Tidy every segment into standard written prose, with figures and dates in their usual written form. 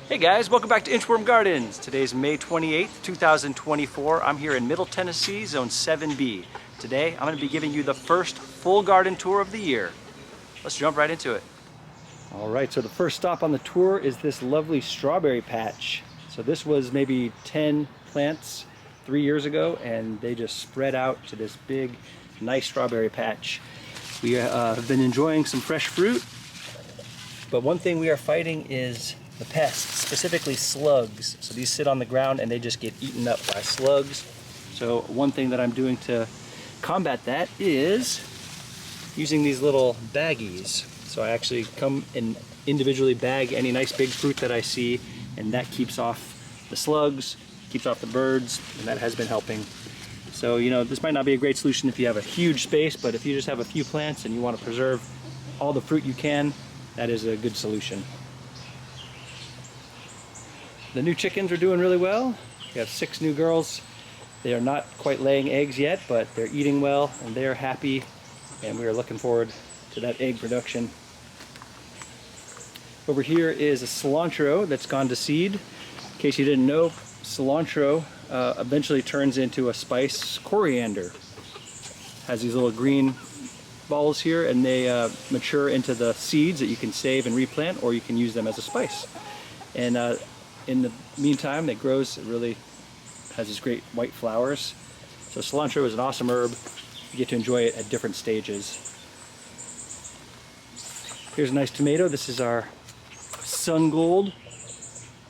Hey guys, welcome back to Inchworm Gardens. Today's May 28th, 2024. I'm here in Middle Tennessee, Zone 7B. Today, I'm going to be giving you the first full garden tour of the year. Let's jump right into it. All right, so the first stop on the tour is this lovely strawberry patch. So this was maybe 10 plants 3 years ago, and they just spread out to this big, nice strawberry patch. We have been enjoying some fresh fruit, but one thing we are fighting is the pests, specifically slugs. So these sit on the ground and they just get eaten up by slugs. So one thing that I'm doing to combat that is using these little baggies. So I actually come and individually bag any nice big fruit that I see, and that keeps off the slugs, keeps off the birds, and that has been helping. So, you know, this might not be a great solution if you have a huge space, but if you just have a few plants and you want to preserve all the fruit you can, that is a good solution. The new chickens are doing really well. We have 6 new girls. They are not quite laying eggs yet, but they're eating well and they're happy, and we are looking forward to that egg production. Over here is a cilantro that's gone to seed. In case you didn't know, cilantro eventually turns into a spice coriander. Has these little green balls here, and they mature into the seeds that you can save and replant, or you can use them as a spice. And in the meantime, it grows. It really has these great white flowers. So cilantro is an awesome herb. You get to enjoy it at different stages. Here's a nice tomato. This is our sun gold.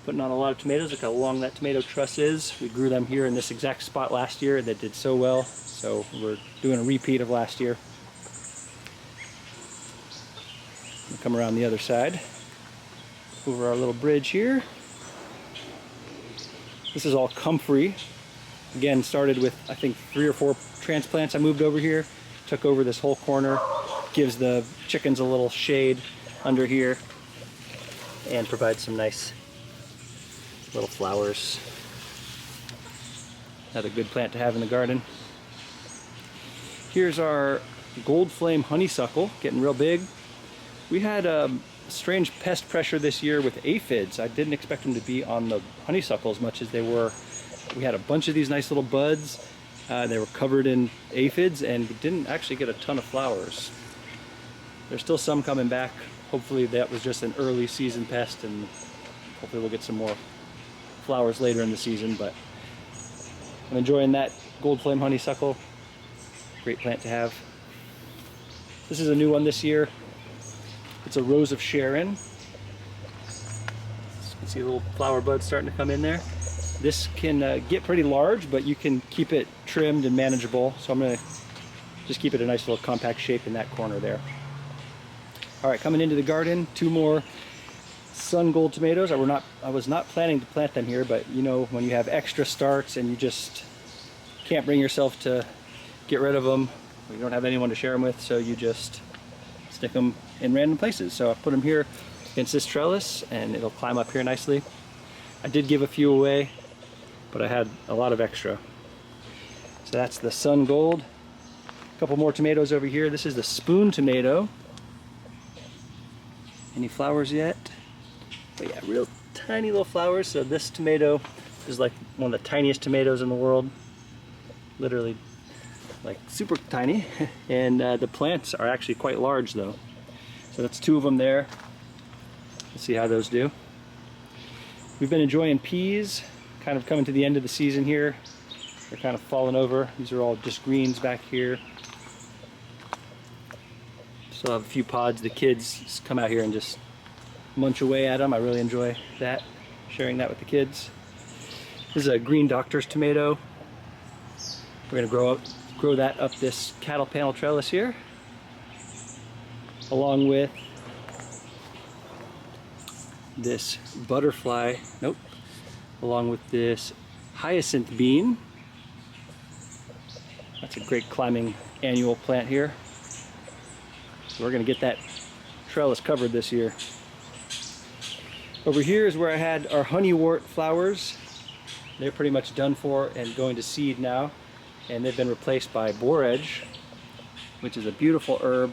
Putting on a lot of tomatoes. Look how long that tomato truss is. We grew them here in this exact spot last year that did so well. So we're doing a repeat of last year. We'll come around the other side. Over our little bridge here. This is all comfrey. Again, started with I think 3 or 4 transplants. I moved over here, took over this whole corner, gives the chickens a little shade under here, and provides some nice little flowers. Another good plant to have in the garden. Here's our gold flame honeysuckle, getting real big. We had strange pest pressure this year with aphids. I didn't expect them to be on the honeysuckle as much as they were. We had a bunch of these nice little buds. They were covered in aphids, and we didn't actually get a ton of flowers. There's still some coming back. Hopefully that was just an early season pest, and hopefully we'll get some more flowers later in the season. But I'm enjoying that gold flame honeysuckle. Great plant to have. This is a new one this year. It's a Rose of Sharon. You can see a little flower buds starting to come in there. This can get pretty large, but you can keep it trimmed and manageable. So I'm going to just keep it a nice little compact shape in that corner there. All right, coming into the garden, 2 more sun gold tomatoes. I was not planning to plant them here, but you know, when you have extra starts and you just can't bring yourself to get rid of them, you don't have anyone to share them with, so you just stick them in random places. So I put them here against this trellis, and it'll climb up here nicely. I did give a few away, but I had a lot of extra. So that's the sun gold. A couple more tomatoes over here. This is the spoon tomato. Any flowers yet? But yeah, real tiny little flowers. So this tomato is like one of the tiniest tomatoes in the world. Literally like super tiny. And the plants are actually quite large though. So that's 2 of them there. Let's see how those do. We've been enjoying peas, kind of coming to the end of the season here. They're kind of falling over. These are all just greens back here. Still have a few pods. The kids just come out here and just munch away at them. I really enjoy that, sharing that with the kids. This is a green doctor's tomato. We're going to grow that up this cattle panel trellis here, along with this butterfly, along with this hyacinth bean. That's a great climbing annual plant here. So we're going to get that trellis covered this year. Over here is where I had our honeywort flowers. They're pretty much done for and going to seed now, and they've been replaced by borage, which is a beautiful herb.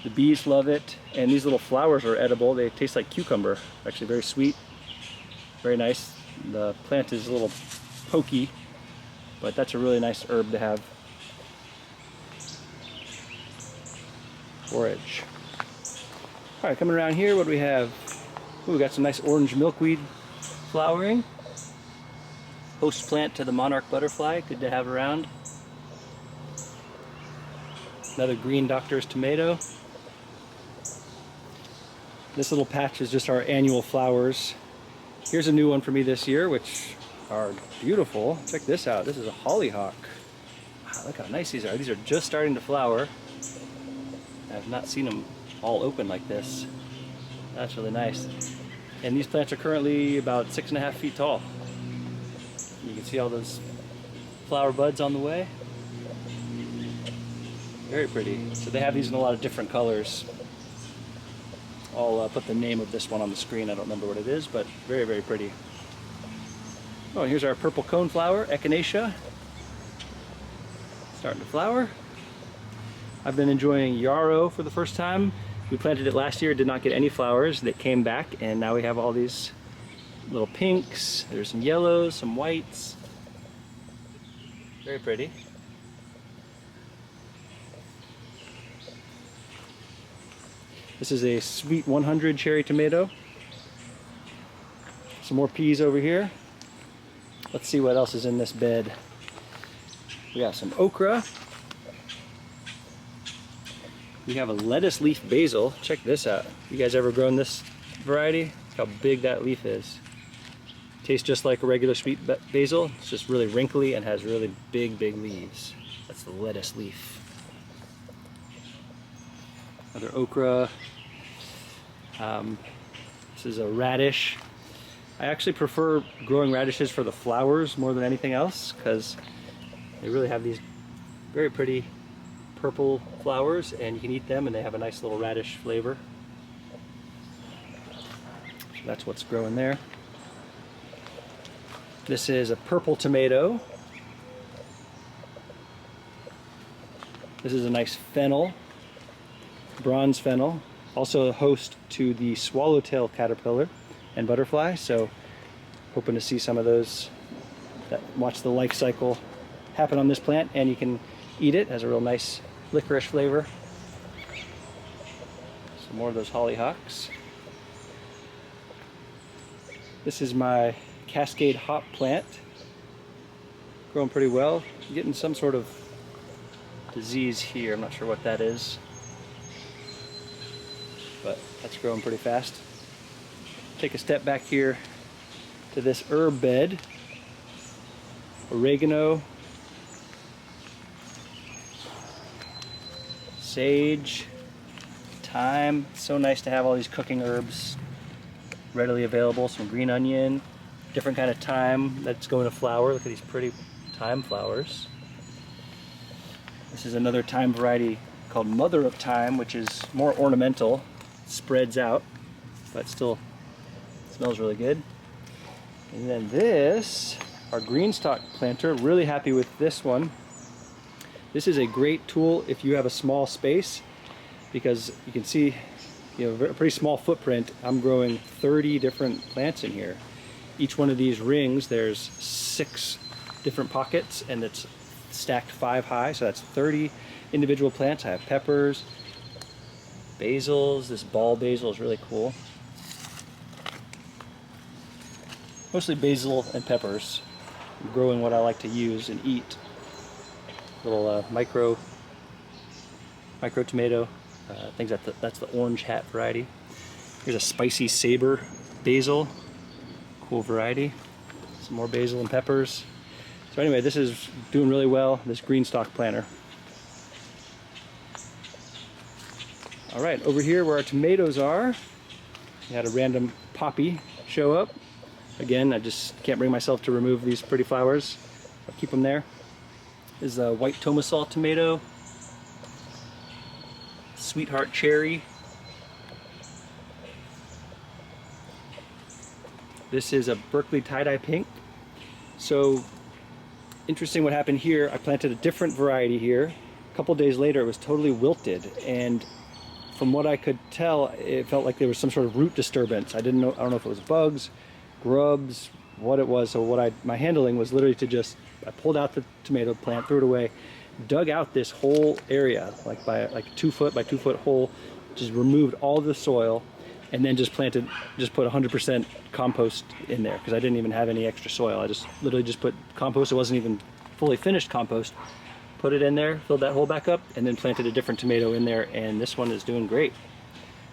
The bees love it, and these little flowers are edible. They taste like cucumber. Actually very sweet, very nice. The plant is a little pokey, but that's a really nice herb to have. Forage. All right, coming around here, what do we have? Ooh, we got some nice orange milkweed flowering. Host plant to the monarch butterfly, good to have around. Another green doctor's tomato. This little patch is just our annual flowers. Here's a new one for me this year, which are beautiful. Check this out. This is a hollyhock. Wow, look how nice these are. These are just starting to flower. I've not seen them all open like this. That's really nice. And these plants are currently about 6.5 feet tall. You can see all those flower buds on the way. Very pretty. So they have these in a lot of different colors. I'll put the name of this one on the screen. I don't remember what it is, but very, very pretty. Oh, and here's our purple coneflower, Echinacea. Starting to flower. I've been enjoying yarrow for the first time. We planted it last year, did not get any flowers. They came back, and now we have all these little pinks. There's some yellows, some whites. Very pretty. This is a sweet 100 cherry tomato. Some more peas over here. Let's see what else is in this bed. We got some okra. We have a lettuce leaf basil. Check this out. You guys ever grown this variety? Look how big that leaf is. Tastes just like a regular sweet basil. It's just really wrinkly and has really big, big leaves. That's the lettuce leaf. Another okra. This is a radish. I actually prefer growing radishes for the flowers more than anything else because they really have these very pretty purple flowers, and you can eat them and they have a nice little radish flavor. So that's what's growing there. This is a purple tomato. This is a nice fennel, bronze fennel, also a host to the swallowtail caterpillar and butterfly, so hoping to see some of those, watch the life cycle happen on this plant, and you can eat it. It has a real nice licorice flavor. Some more of those hollyhocks. This is my cascade hop plant. Growing pretty well. Getting some sort of disease here. I'm not sure what that is, but that's growing pretty fast. Take a step back here to this herb bed. Oregano, sage, thyme. It's so nice to have all these cooking herbs readily available. Some green onion, different kind of thyme that's going to flower. Look at these pretty thyme flowers. This is another thyme variety called Mother of Thyme, which is more ornamental. It spreads out, but still smells really good. And then this, our green stock planter. Really happy with this one. This is a great tool if you have a small space, because you can see, you know, a pretty small footprint. I'm growing 30 different plants in here. Each one of these rings, there's 6 different pockets, and it's stacked 5 high, so that's 30 individual plants. I have peppers, basils. This ball basil is really cool. Mostly basil and peppers. I'm growing what I like to use and eat. Little micro tomato. I think that's the orange hat variety. Here's a spicy saber basil. Cool variety. Some more basil and peppers. So anyway, this is doing really well, this green stock planter. All right, over here where our tomatoes are, we had a random poppy show up. Again, I just can't bring myself to remove these pretty flowers. I'll keep them there. This is a white tomasol tomato, sweetheart cherry. This is a Berkeley tie-dye pink. So interesting what happened here. I planted a different variety here. A couple days later it was totally wilted, and from what I could tell, it felt like there was some sort of root disturbance. I don't know if it was bugs, grubs, what it was. So my handling was literally to just, I pulled out the tomato plant, threw it away, dug out this whole area, like by like 2 foot by 2 foot hole, just removed all the soil, and then just put 100% compost in there, because I didn't even have any extra soil. I just literally just put compost. It wasn't even fully finished compost. Put it in there, filled that hole back up, and then planted a different tomato in there, and this one is doing great.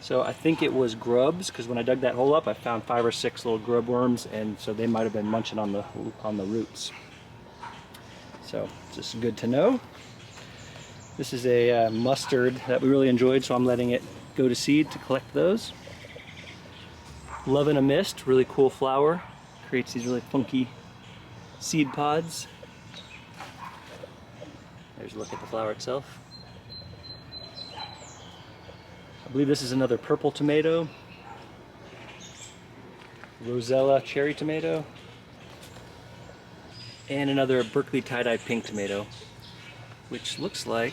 So I think it was grubs, because when I dug that hole up, I found 5 or 6 little grub worms, and so they might have been munching on the roots. So just good to know. This is a mustard that we really enjoyed, so I'm letting it go to seed to collect those. Love in a Mist, really cool flower. Creates these really funky seed pods. There's a look at the flower itself. I believe this is another purple tomato. Rosella cherry tomato. And another Berkeley tie-dye pink tomato, which looks like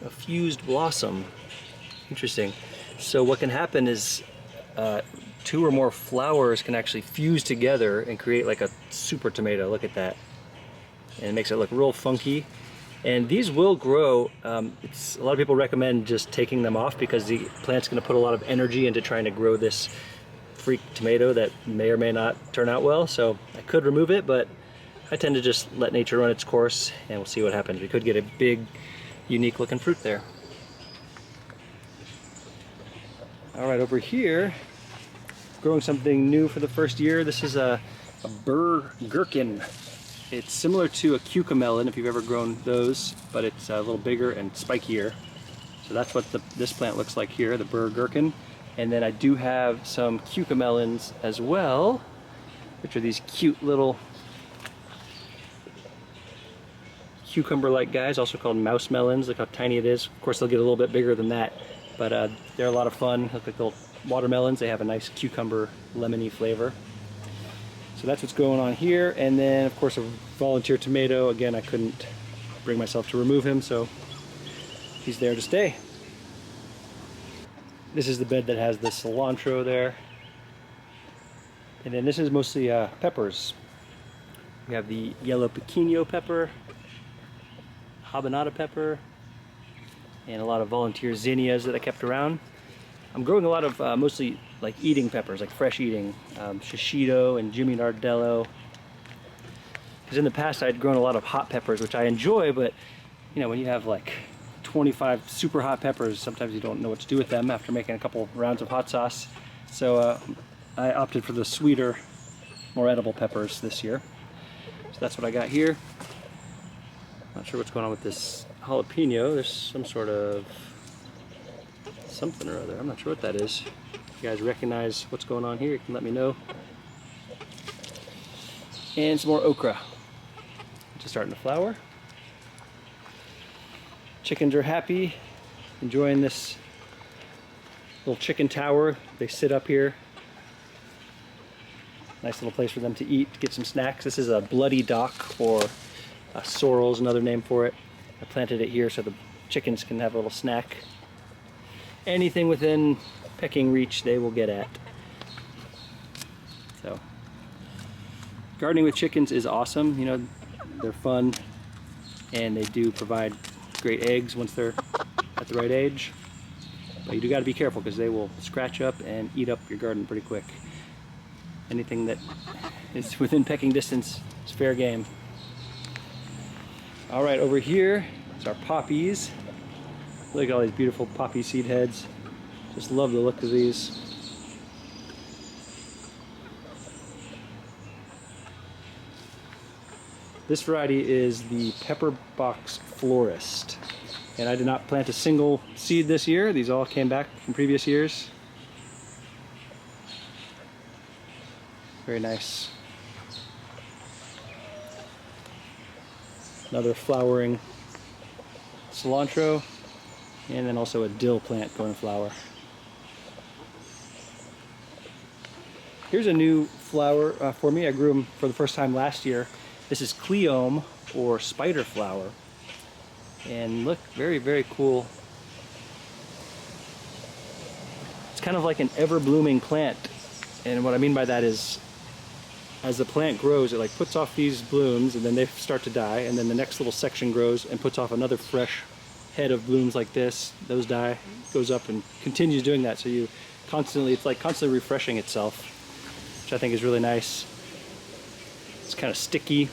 a fused blossom. Interesting. So what can happen is 2 or more flowers can actually fuse together and create like a super tomato. Look at that. And it makes it look real funky. And these will grow. A lot of people recommend just taking them off, because the plant's going to put a lot of energy into trying to grow this freak tomato that may or may not turn out well. So I could remove it, but I tend to just let nature run its course, and we'll see what happens. We could get a big, unique looking fruit there. All right, over here, growing something new for the first year. This is a burr gherkin. It's similar to a cucamelon, if you've ever grown those, but it's a little bigger and spikier. So that's what this plant looks like here, the burr gherkin. And then I do have some cucamelons as well, which are these cute little cucumber-like guys, also called mouse melons. Look how tiny it is. Of course, they'll get a little bit bigger than that, but they're a lot of fun. Look like little watermelons. They have a nice cucumber lemony flavor. So that's what's going on here. And then, of course, a volunteer tomato. Again, I couldn't bring myself to remove him, so he's there to stay. This is the bed that has the cilantro there. And then this is mostly peppers. We have the yellow pequeño pepper, habanada pepper, and a lot of volunteer zinnias that I kept around. I'm growing a lot of mostly like eating peppers, like fresh eating, shishito and Jimmy Nardello. Because in the past I'd grown a lot of hot peppers, which I enjoy, but you know, when you have like 25 super hot peppers, sometimes you don't know what to do with them after making a couple rounds of hot sauce. So I opted for the sweeter, more edible peppers this year. So that's what I got here. Not sure what's going on with this jalapeno. There's some sort of something or other. I'm not sure what that is. If you guys recognize what's going on here, you can let me know. And some more okra. Just starting to flower. Chickens are happy, enjoying this little chicken tower. They sit up here. Nice little place for them to eat, to get some snacks. This is a bloody dock, or sorrel's another name for it. I planted it here so the chickens can have a little snack. Anything within pecking reach they will get at. So, gardening with chickens is awesome. You know, they're fun, and they do provide great eggs once they're at the right age. But you do got to be careful, because they will scratch up and eat up your garden pretty quick. Anything that is within pecking distance is fair game. All right, over here is our poppies. Look at all these beautiful poppy seed heads. Just love the look of these. This variety is the Pepper Box Florist. And I did not plant a single seed this year. These all came back from previous years. Very nice. Another flowering cilantro, and then also a dill plant going to flower. Here's a new flower for me. I grew them for the first time last year. This is Cleome, or spider flower. And look, very, very cool it's kind of like an ever-blooming plant. And what I mean by that is, as the plant grows, it like puts off these blooms and then they start to die, and then the next little section grows and puts off another fresh head of blooms like this. Those die, goes up and continues doing that. So you constantly, it's like constantly refreshing itself, which I think is really nice. It's kind of sticky,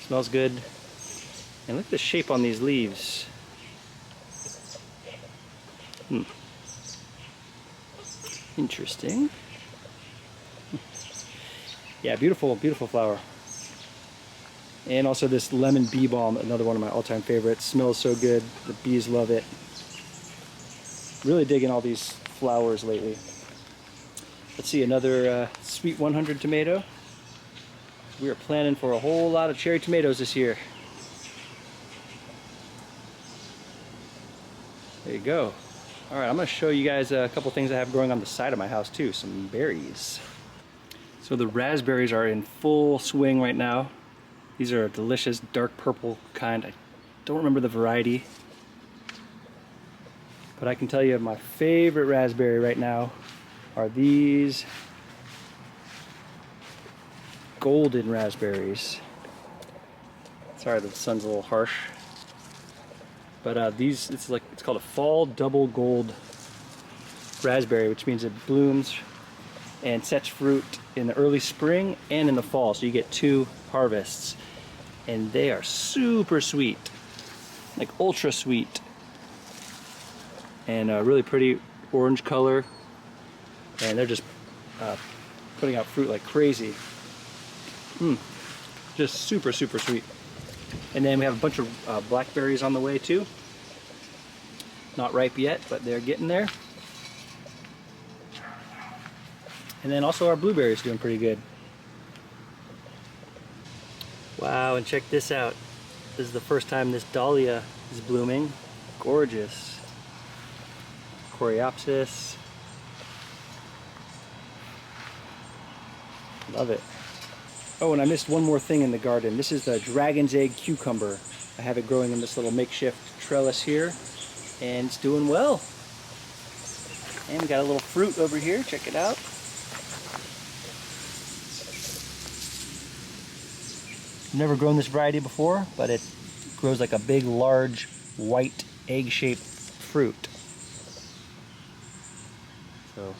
smells good, and look at the shape on these leaves. Interesting. Yeah, beautiful, beautiful flower. And also this lemon bee balm, another one of my all-time favorites. Smells so good. The bees love it. Really digging all these flowers lately. Let's see, another Sweet 100 tomato. We are planning for a whole lot of cherry tomatoes this year. There you go. All right, I'm going to show you guys a couple things I have growing on the side of my house too. Some berries. So the raspberries are in full swing right now. These are a delicious dark purple kind. I don't remember the variety, but I can tell you my favorite raspberry right now are these golden raspberries. Sorry, the sun's a little harsh, but these, it's called a fall double gold raspberry, which means it blooms and sets fruit in the early spring and in the fall, so you get 2 harvests, and they are super sweet, like ultra sweet, and really pretty orange color, and they're just putting out fruit like crazy. Just super sweet. And then we have a bunch of blackberries on the way too. Not ripe yet, but they're getting there. And then also our blueberries doing pretty good. Wow, and check this out. This is the first time this dahlia is blooming. Gorgeous. Coreopsis. Love it. Oh, and I missed one more thing in the garden. This is the dragon's egg cucumber. I have it growing in this little makeshift trellis here, and it's doing well. And we got a little fruit over here. Check it out. I've never grown this variety before, but it grows like a big, large, white, egg-shaped fruit. So,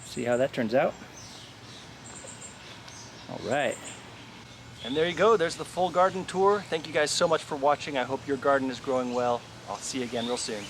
see how that turns out. All right. And there you go. There's the full garden tour. Thank you guys so much for watching. I hope your garden is growing well. I'll see you again real soon.